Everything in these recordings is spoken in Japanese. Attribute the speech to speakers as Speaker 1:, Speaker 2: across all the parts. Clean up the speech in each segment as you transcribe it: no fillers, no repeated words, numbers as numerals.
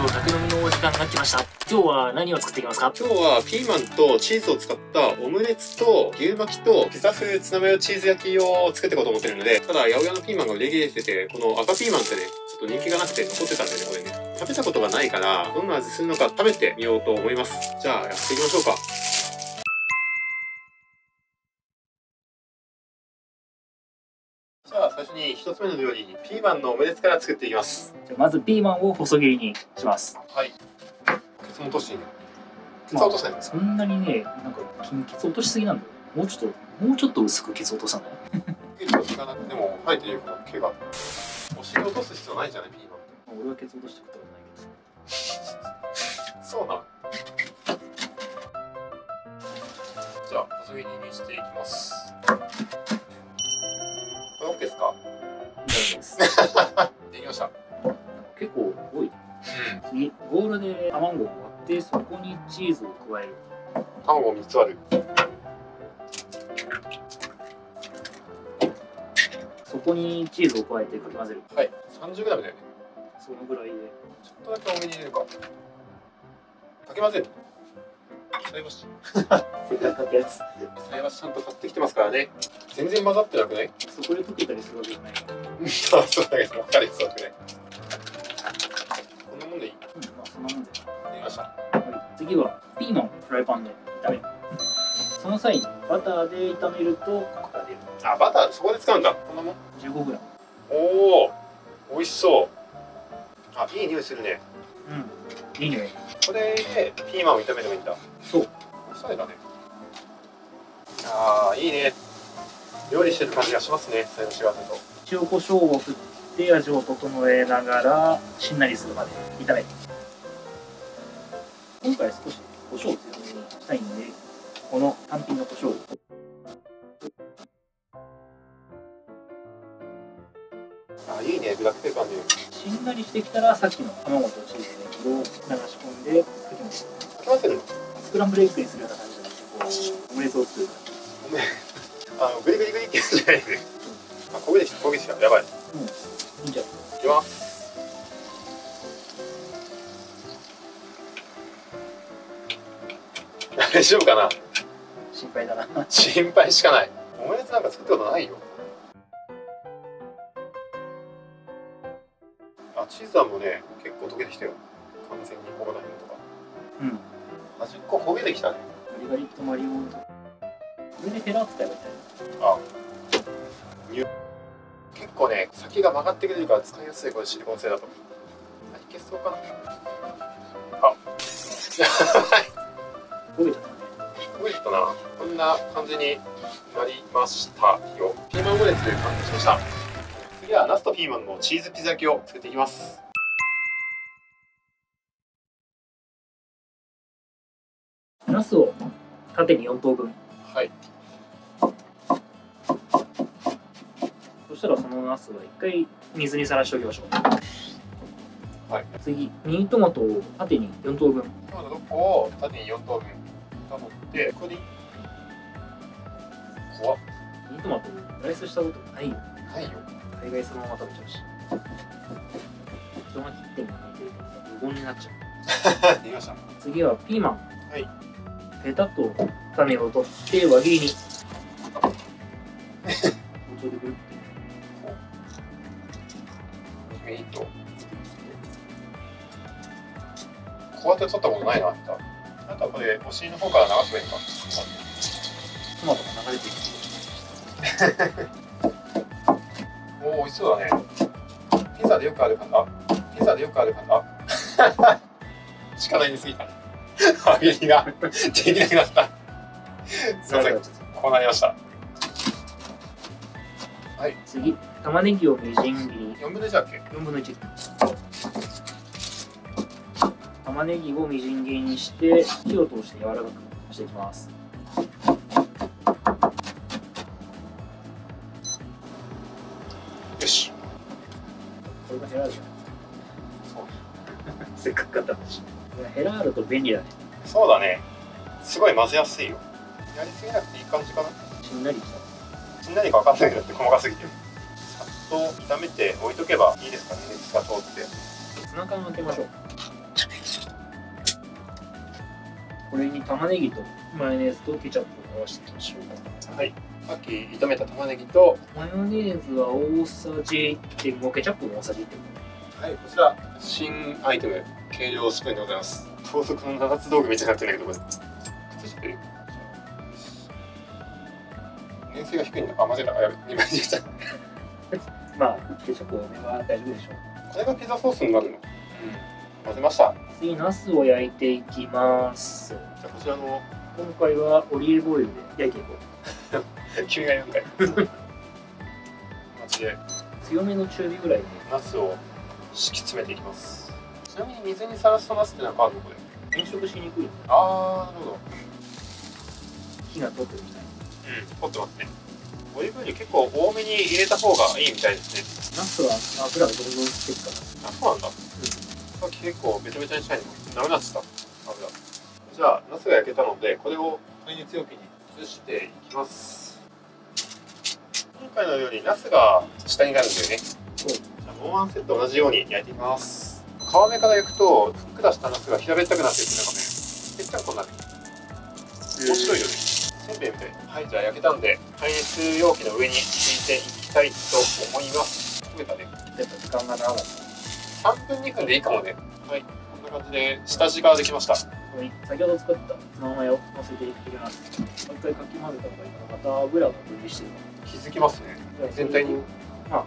Speaker 1: と宅飲みのお時間が来ました。今日は何を作っていきますか？
Speaker 2: 今日はピーマンとチーズを使ったオムレツと牛巻きとピザ風ツナマヨチーズ焼きを作っていこうと思ってるので、ただ八百屋のピーマンが売り切れてて、この赤ピーマンってね、ちょっと人気がなくて残ってたんでね、これね。食べたことがないから、どんな味するのか食べてみようと思います。じゃあ、やっていきましょうか。じゃあ、最初に一つ目の料理、ピーマンのオムレツから作っていきます。
Speaker 1: じゃあまずピーマンを細切りにします。
Speaker 2: はい。ケツも落としていいの？ケツは落とせない。
Speaker 1: そんなにね、なんかケツ落としすぎなんだよ。もうちょっと薄くケツ落とさない？
Speaker 2: でも生えてるよ、この毛が。お尻落とす必要ないんじゃない、ピーマンって。
Speaker 1: 俺はケツ落としたことはないけど。
Speaker 2: そうなの。じゃあ細切りにしていきます。これ OK ですか？
Speaker 1: 大丈夫です。
Speaker 2: できました。
Speaker 1: 結構多い。次、ボウルで卵を割ってそこにチーズを加える。
Speaker 2: 卵3つ割る。
Speaker 1: そこにチーズを加えてかき混ぜる。
Speaker 2: はい。30g だよね。
Speaker 1: そのぐらいで。
Speaker 2: ちょっとだけ多めに入れるか。かき混ぜる。菜箸。
Speaker 1: せっかく買ったやつ。
Speaker 2: 菜箸ちゃんと買ってきてますからね。全然混ざってなくない？
Speaker 1: そこで溶けたりするわけじゃない。
Speaker 2: そうだけど分かりそうくね。こんなもんでいい？
Speaker 1: まあそんなもんで。
Speaker 2: できました。
Speaker 1: はい、次はピーマンをフライパンで炒める。その際にバターで炒めるとコクが出る。
Speaker 2: あ、バターそこで使うんだ。こんなもん？
Speaker 1: 15g。
Speaker 2: おお、美味しそう。あ、いい匂いするね。
Speaker 1: うん、いい匂い。
Speaker 2: これでピーマンを炒めてもいいんだ。
Speaker 1: そう。
Speaker 2: おしゃれだね。ああ、いいね。料理してる感じがしますね。菜箸があると。
Speaker 1: 塩コショウを振って味を整えながらしんなりするまで炒める。今回少しコショウを強めにしたいんで、この単品のコショウを
Speaker 2: あ、いいね。ブラックペーパーの匂い。
Speaker 1: しんなりしてきたらさっきの卵とチーズを流し込んでかき混ぜる。
Speaker 2: かき混ぜるの？
Speaker 1: スクランブルエッグにするような感じじゃなくて、こうオムレツを作る感じ。
Speaker 2: ごめん。グリグリグリってやつじゃないね。あ、焦げてきた、焦げてきた。やばい。
Speaker 1: いいんじゃない？
Speaker 2: いきます。大丈夫かな？
Speaker 1: 心配だな。
Speaker 2: 心配しかない。オムレツなんか作ったことないよ。あ、チーズはもうね、結構溶けてきたよ。完全にここら辺とか。
Speaker 1: うん。
Speaker 2: 端っこ焦げてきたね。
Speaker 1: ガリガリとマリオンと。これでヘラ使えばいいんじゃない？
Speaker 2: あ、結構ね、先が曲がってくれるから使いやすい、これシリコン製だと。何消そうかな。あ、
Speaker 1: 焦げちゃったね。
Speaker 2: 焦げちゃったな。こんな感じになりましたよ。ピーマンオムレツという感じしました。次はナスとピーマンのチーズピザ焼きを作っていきます。
Speaker 1: ナスを縦に4等分。
Speaker 2: はい。
Speaker 1: そしたらそのナスは一回水にさらしておきましょう。
Speaker 2: はい。
Speaker 1: 次、ミニトマトを縦に4等分。
Speaker 2: トマト6個を縦に4等分取って、ここで怖っ。
Speaker 1: ミニトマトライスしたことないよ。
Speaker 2: ないよ。
Speaker 1: 大概そのまま食べちゃうし。人が切ってもないけど無言になっちゃう。
Speaker 2: できました。
Speaker 1: 次はピーマン。
Speaker 2: はい。
Speaker 1: ペタッと種を取って輪切りに。包丁でぐるって。
Speaker 2: こうやって取ったことないな、あんた。あとはこれ、お尻の方から流せばいいのか。
Speaker 1: トマトが流れていく。
Speaker 2: おお、美味しそうだね。ピザでよくある方。ピザでよくある方。力入れすぎた。揚げりができなくなった。すいません。こうなりました。はい。
Speaker 1: 次、玉ねぎをみじん切り。
Speaker 2: 4分の1だっけ
Speaker 1: 4分の1。玉ねぎをみじん切りにして火を通して柔らかくしていきます。
Speaker 2: よし。
Speaker 1: これがヘラールじゃない。そうせっかく買ったんだし。ヘラールと便利だね。
Speaker 2: そうだね。すごい混ぜやすいよ。やりすぎなくていい感じかな。
Speaker 1: しんなりした。
Speaker 2: しんなりか分かんないけどって細かすぎて。さっと炒めて置いとけばいいですかね、熱が通って。
Speaker 1: ツナ缶を開けましょう。これに玉ねぎとマヨネーズとケチャップを合わせていきましょう。
Speaker 2: はい。さっき炒めた玉ねぎと、
Speaker 1: マヨネーズは大さじ1.5、ケチャップも大さじ1.5。
Speaker 2: はい、こちら新アイテム、計量スプーンでございます。高速の7つ道具めっちゃ買ってるんだけど、これくっついちゃってる。粘性が低いんだ。あ、間違えた。やべ、2枚入れちゃった。
Speaker 1: まあ、ケチャップ多めは大丈夫でしょう。
Speaker 2: これがピザソースになるの。混ぜました。
Speaker 1: 次、ナスを焼いていきます。
Speaker 2: じゃあこちらの
Speaker 1: 今回はオリーブオイルで焼いていこう。
Speaker 2: 君が4回。マジで
Speaker 1: 強めの中火ぐらいで。
Speaker 2: ナスを敷き詰めていきます。ちなみに水にさらすとナスってなんかあるのこれ。
Speaker 1: 変色しにくい。
Speaker 2: ああ、なるほど。
Speaker 1: 火が通ってるみたい。
Speaker 2: 凝ってますね。オリーブオイル結構多めに入れた方がいいみたいですね。
Speaker 1: ナスは油がどんどんつってくから。
Speaker 2: あ、そうなんだ。さっき結構べちゃべちゃにしたいのダメなっちゃった油。じゃあナスが焼けたのでこれを耐熱容器に移していきます。今回のようにナスが下になるんだよね。じゃあもうワンセット同じように焼いていきます。皮目から焼くとふっくらしたナスが平べったくなっていくのがね、ぺっちゃんこになる。面白いよね。せんべいみたい。はい、じゃあ焼けたんで耐熱容器の上に敷いていきたいと思います。焦げたね。
Speaker 1: やっぱ時間が長かった。
Speaker 2: 3分2分でいいかもね。はい、こんな感じで下地ができました。
Speaker 1: はい、先ほど作ったツナマヨを乗せていきます。もう一回かき混ぜた方がいいかな。また油が分離してるか
Speaker 2: 気づきますね。
Speaker 1: ら。
Speaker 2: 全体に。
Speaker 1: まあ、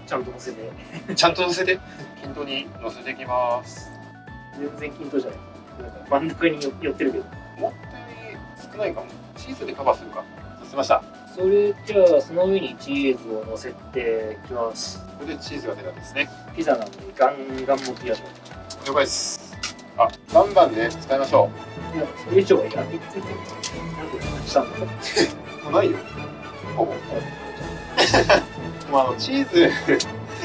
Speaker 1: ちゃんと乗せて。
Speaker 2: ちゃんと乗せて。均等に乗せていきます。
Speaker 1: 全然均等じゃない。なんか真ん中に寄ってるけど。
Speaker 2: 思ったより少ないかも。チーズでカバーするか。乗せました。
Speaker 1: それじゃあその上にチーズを乗せていきます。
Speaker 2: これでチーズが出たんですね。
Speaker 1: ピザなんでガンガン持ってやる。
Speaker 2: 了解です。あ、バンバンね、使いましょ
Speaker 1: いや、それ以上はいらない。なんでしたんだろう。
Speaker 2: う。ないよ。ほぼ。まあ、チーズ、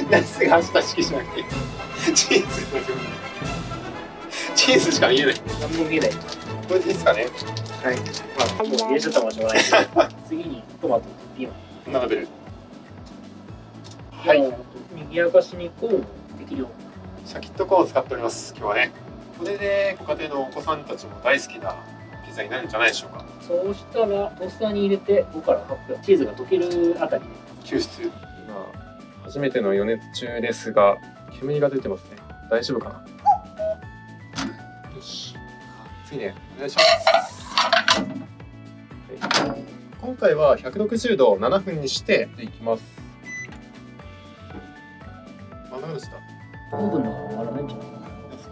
Speaker 2: ナスが下敷きしなくて。チーズしか見えない。
Speaker 1: 何も見えない。
Speaker 2: これでいいですかね。
Speaker 1: はい。まあ、もう入れちゃったもんしょうがない。次にトマトとピーマン。
Speaker 2: こんなレベル。はい。
Speaker 1: 賑やかしにコーンを適量。
Speaker 2: シャキッとコーンを使っております。今日はね。これでご家庭のお子さんたちも大好きなピザになるんじゃないでしょうか。
Speaker 1: そうしたらトースターに入れて5から8分。チーズが溶けるあたりで。
Speaker 2: 救出。今初めての予熱中ですが、煙が出てますね。大丈夫かな。よし。次ね、お願いします。はい、今回は160度7分にしていきます。真ん中でした。
Speaker 1: オーブンの方が回らないんじゃない？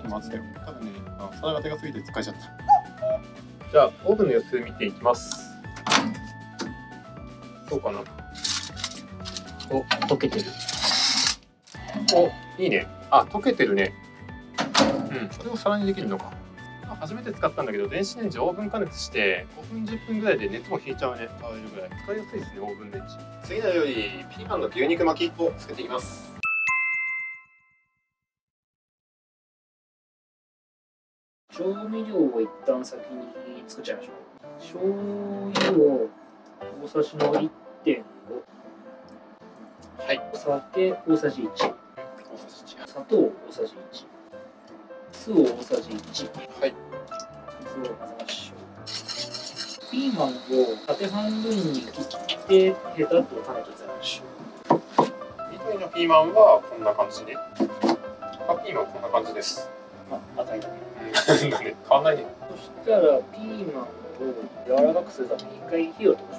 Speaker 2: 混ぜたよ。多分ね、皿が手が過ぎて疲れちゃった。じゃあオーブンの様子見ていきます。そうかな。
Speaker 1: お、溶けてる。
Speaker 2: お、いいね。あ、溶けてるね。うん、これを皿にできるのか。初めて使ったんだけど、電子レンジオーブン加熱して5分10分ぐらいで熱も引いちゃうね。食べるぐらい使いやすいですね、オーブンレンジ。次の料理、ピーマンの牛肉巻きを作っていきます。
Speaker 1: 調味料を一旦先に作っちゃいましょう。醤油を大さじの 1.5。
Speaker 2: はい。
Speaker 1: 酒大さじ1。
Speaker 2: 大さじ1。
Speaker 1: 砂糖大さじ1。酢を大さじ1。
Speaker 2: はい。
Speaker 1: 水を混ぜましょう。ピーマンを縦半分に切ってヘタと種とざましょう。
Speaker 2: 緑のピーマンはこんな感じで。赤ピーマンこんな感じです。
Speaker 1: まあ、赤いだけ。
Speaker 2: なんで変わんないね。
Speaker 1: そしたらピーマンを柔らかくするために一回火を通しま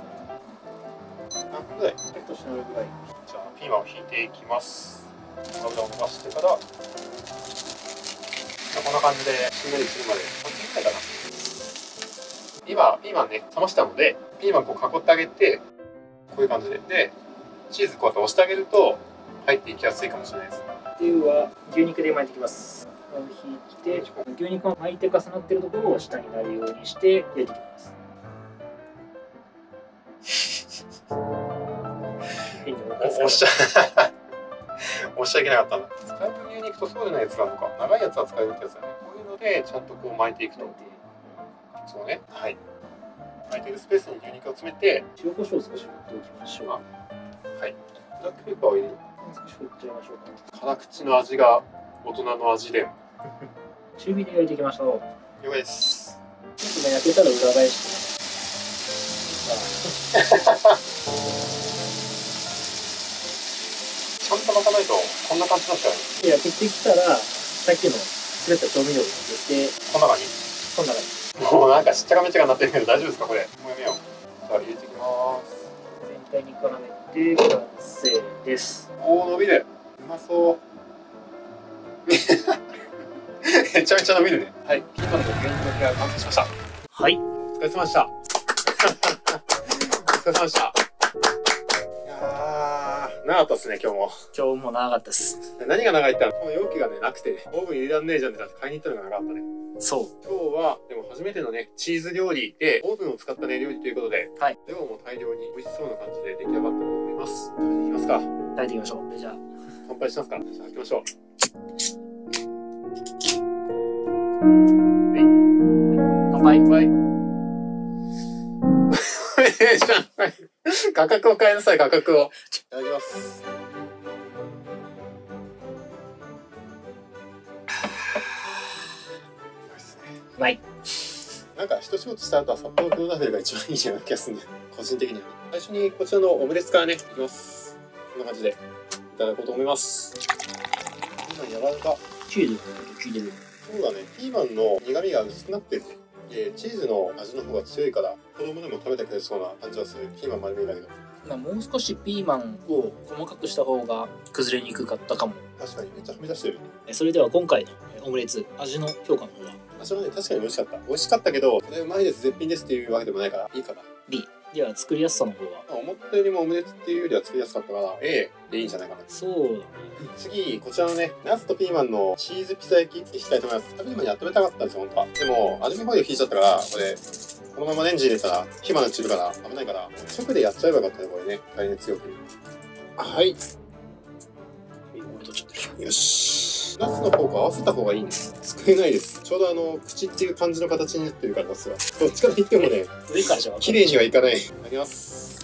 Speaker 1: す。
Speaker 2: 何分ぐらい？
Speaker 1: ちょっとしなるぐらい。
Speaker 2: じゃあピーマンを引いていきます。油を伸ばしてから、こんな感じでしんなりするまで3分ぐらいかな。今ピーマンね冷ましたので、ピーマンこう囲ってあげて、こういう感じで、でチーズこうやって押してあげると入っていきやすいかもしれないです。
Speaker 1: では牛肉で巻いていきます。引いて牛肉が巻いて重なっているところを下になるようにして焼いていきます。
Speaker 2: 押しちゃいけなかったんだ。使える牛肉とそうじゃないやつがあるのか。長いやつは使えるってやつだね。こういうのでちゃんとこう巻いていくと。そうね。はい。巻いてるスペースに牛肉を詰めて、
Speaker 1: 塩コショウを少し振っておきましょう。
Speaker 2: はい。ブラックペッパーを入れる。
Speaker 1: 少し振っちゃいましょうか。
Speaker 2: 辛口の味が大人の味で。
Speaker 1: 中火で焼いていきましょう。
Speaker 2: 了解です。
Speaker 1: 今焼けたら裏返して。
Speaker 2: ちゃんと巻かないとこんな感じになっちゃう。
Speaker 1: 焼けてきたらさっきの滑った調味料を入れて、
Speaker 2: こんな感じ。
Speaker 1: こんな感じ。
Speaker 2: もうなんかしっちゃかめっちゃかになってるけど大丈夫ですかこれ。もうやめよう。じゃあ入れていきます。
Speaker 1: 全体に絡めて完成です。
Speaker 2: おお、伸びる。うまそう。めちゃめちゃ伸びるね。はい、ピーマンと牛肉巻きが完成しました。
Speaker 1: はい。
Speaker 2: お疲れ様でした。お疲れ様でした。いやー、長かったっすね、今日も。
Speaker 1: 今日も長かったっす。
Speaker 2: 何が長いってこの容器がね、なくて、オーブン入れらんねえじゃんってなって買いに行ったのが長かったね。そう。今日は、でも初めてのね、チーズ料理で、オーブンを使ったね、料理ということで、はい。量も大量に美味しそうな感じで出来上がったと思います。食べていきますか。
Speaker 1: 食べていきましょう。じゃあ。
Speaker 2: 乾杯しますか。じゃあ、行きましょう。
Speaker 1: 乾杯。乾杯。
Speaker 2: 価格を変えなさい、価格を。いただきます。
Speaker 1: うまい。
Speaker 2: なんか一仕事した後は札幌黒ラベルが一番いいような気がするんだよ。個人的にはね。最初にこちらのオムレツからね、いきます。こんな感じでいただこうと思います。ピーマン柔らか。
Speaker 1: チーズが効いてる。
Speaker 2: そうだね。ピーマンの苦味が薄くなってるね。チーズの味の方が強いから子供でも食べてくれそうな感じはする。ピーマン丸めだけど。
Speaker 1: もう少しピーマンを細かくした方が崩れにくかったかも。
Speaker 2: 確かにめっちゃはみ出してる。
Speaker 1: それでは今回のオムレツ、味の評価の方は？
Speaker 2: 味はね、確かに美味しかった。美味しかったけど、これうまいです、絶品ですっていうわけでもないから、いいかな。
Speaker 1: B。では作りやすさの方は？
Speaker 2: 思ったよりもオムレツっていうよりは作りやすかったから、A でいいんじゃないかな。そうだね。次、こちらのね、ナスとピーマンのチーズピザ焼きいきたいと思います。食べる前に温めたかったんですよ、本当は。でも、アルミホイル引いちゃったから、これ、このままレンジ入れたら、火まで散るから危ないから、直でやっちゃえばよかったね、これね。耐熱容器に。はい。よし。ナスの方向合わせた方がいいね。作れないです。ちょうど口っていう感じの形になってるから、ナスは。どっちから言ってもね、綺麗にはいかない。いただきます。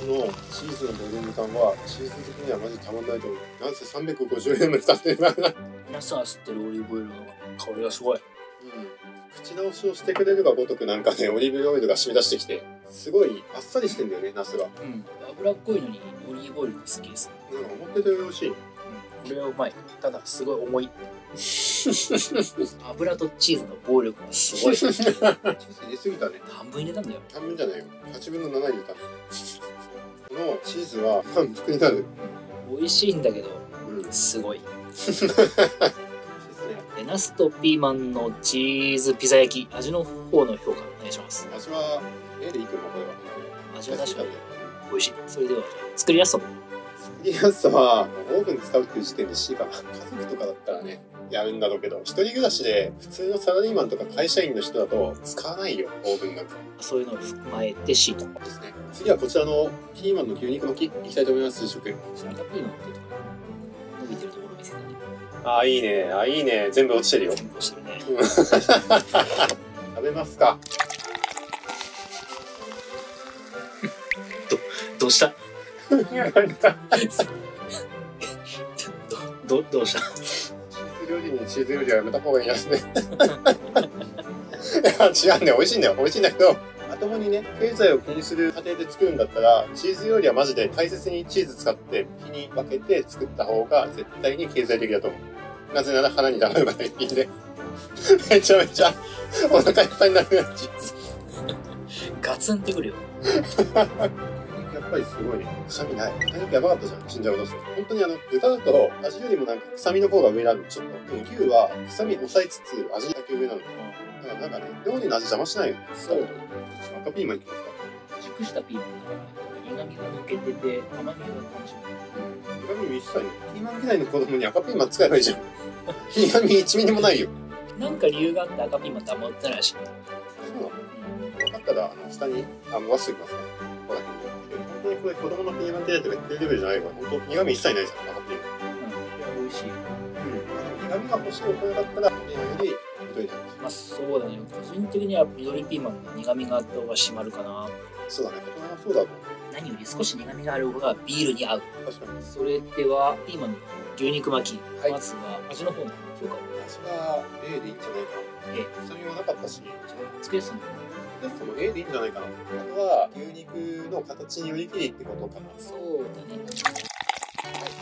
Speaker 2: このチーズのボリューム感は、チーズ的にはマジたまんないと思う。なんせ350円も使ってるからな。ナスが吸ってるオリーブオイルの香りがすごい。口直しをしてくれるがごとくなんかね、オリーブオイルが染み出してきて、すごいあっさりしてんだよね、ナスが。脂っこいのにオリーブオイルが好きです。思ってたより美味しい。これはうまい。ただ、すごい重い。油とチーズの暴力がすごい。チーズ入れすぎたね。半分入れたんだよ。半分じゃないよ。8分の7入れた。このチーズは満腹になる。美味しいんだけど、すごい。ナスとピーマンのチーズピザ焼き、味の方の評価お願いします。味は A でいいと思う、これは。味は確かに美味しい。それでは作りやすさも。作りやすさはオーブン使うっていう時点で C かな。家族とかだったらね、やるんだろうけど、一人暮らしで普通のサラリーマンとか会社員の人だと使わないよ、オーブンなんか。そういうのを踏まえて C とですね。次はこちらのピーマンの牛肉巻きいきたいと思います、食。ピーマンって伸びてるところ見せてね。ああ、いいね。あ、いいね。全部落ちてるよ。全部落ちてるね。食べますか。どうしたどうしたチーズ料理にチーズ料理はやめた方がいいやつね。いや、違うんだよ。美味しいんだよ。美味しいんだけど、まともにね、経済を気にする過程で作るんだったら、チーズ料理はマジで大切にチーズ使って日に分けて作った方が絶対に経済的だと思う。なぜなら腹に溜まるからいいね。めちゃめちゃお腹いっぱいになるやつ。ガツンってくるよ。やっぱりすごいね。臭みない。豚肉やばかったじゃん。死んじゃうとす。本当に豚だと味よりもなんか臭みの方が上なの、ちょっと。でも牛は臭み抑えつつ味だけ上なの。だからなんかね、料理の味邪魔しないよ。そう。赤ピーマンいきますか。熟したピーマンだから苦味が抜けてて甘みが楽しめる。苦味一切ない。ピーマン嫌いの子供に赤ピーマン使えばいいじゃん。苦味1ミリもないよ。なんか理由があって赤ピーマンってあんま売ってないらしい。そうなの？分かったら下に伸ばしておきますね。ここら辺で。本当にこれ子供のピーマン嫌いとか言ってるレベルじゃないから、本当苦味一切ないじゃん、赤ピーマン。いや、美味しい。苦味が欲しい大人だったら、ピーマンより緑なんです。まあそうだね。個人的には緑ピーマンの苦味があった方が締まるかな。そうだね。大人はそうだと。何より少し苦味がある方がビールに合う。確かに。それでは、ピーマンの牛肉巻き。はい、まずは味の方の評価を。は私は A でいいんじゃないかな。臭みもなかったし、
Speaker 1: 作りやすいの
Speaker 2: その A でいいんじゃないかな。あとは牛肉の形によりきりってことかな。
Speaker 1: そうだね。
Speaker 2: はい、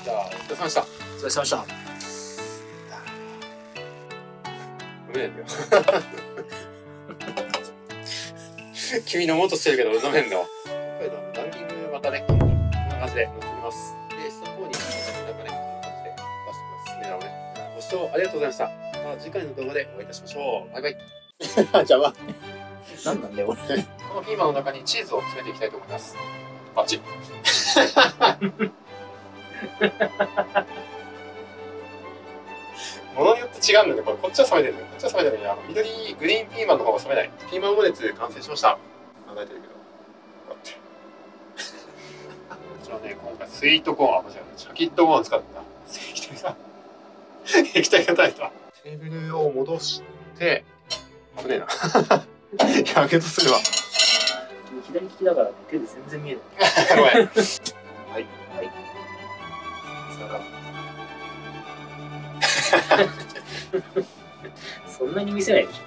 Speaker 2: じゃあお疲れ様でした。
Speaker 1: お疲れ様でした。
Speaker 2: 飲めないんだよ。君飲もうとしてるけど飲めんだわ。今回のランキングまたね、今度こんな感じで載せてみます。で、下の方になんかね、こんな感じで出してます。値段をね。ご視聴ありがとうございました。また次回の動画でお会いいたしましょう。バイバイ。邪魔。
Speaker 1: なんなんだよ、俺。
Speaker 2: このピーマンの中にチーズを詰めていきたいと思います。バッチリ。ものによって違うんだよね。こっちは冷めてるんだよ。こっちは冷めてるのに、緑、グリーンピーマンの方が冷めない。ピーマンオムレツ完成しました。考えてるけど。こうやって。こちらね、今回スイートコーン、間違えた。シャキットコーンを使った液体が、液体が垂れた。テーブルを戻して、危ねえな。やけどするわ。
Speaker 1: 左利きだからね、手で全然見えない。
Speaker 2: ごめん。はい。はい。さあ。
Speaker 1: そんなに見せないでしょ。